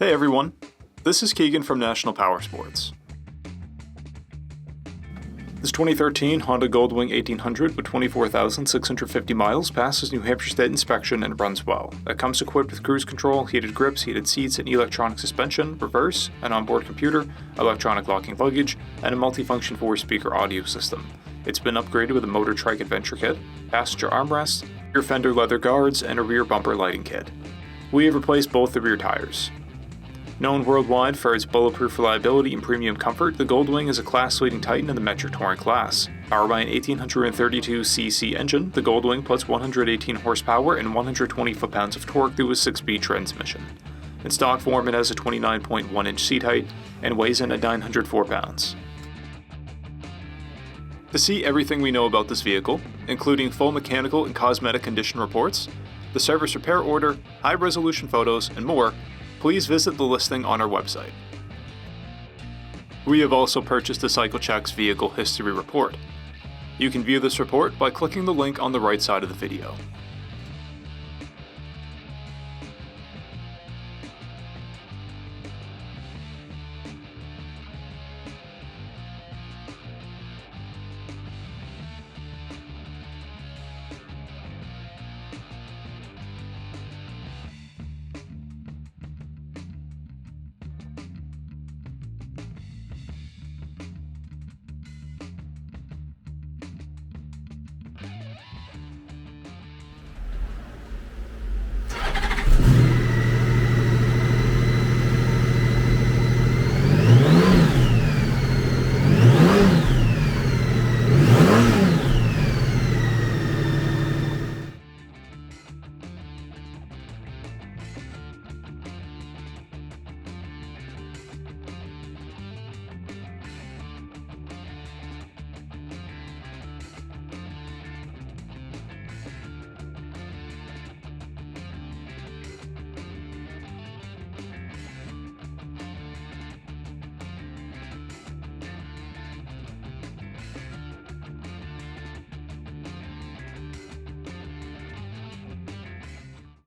Hey everyone, this is Keegan from National Powersports. This 2013 Honda GOLDWING 1800 with 24,650 miles passes New Hampshire State inspection and runs well. It comes equipped with cruise control, heated grips, heated seats, and electronic suspension, reverse, an onboard computer, electronic locking luggage, and a multifunction 4-speaker audio system. It's been upgraded with a motor TRIKE adventure kit, passenger armrests, rear fender leather guards, and a rear bumper lighting kit. We have replaced both the rear tires. Known worldwide for its bulletproof reliability and premium comfort, the GOLDWING is a class-leading titan in the metric touring class. Powered by an 1832cc engine, the GOLDWING puts 118 horsepower and 120 foot-pounds of torque through a 6-speed transmission. In stock form, it has a 29.1-inch seat height and weighs in at 904 pounds. To see everything we know about this vehicle, including full mechanical and cosmetic condition reports, the service repair order, high-resolution photos, and more, please visit the listing on our website. We have also purchased the CycleCheck's Vehicle History Report. You can view this report by clicking the link on the right side of the video.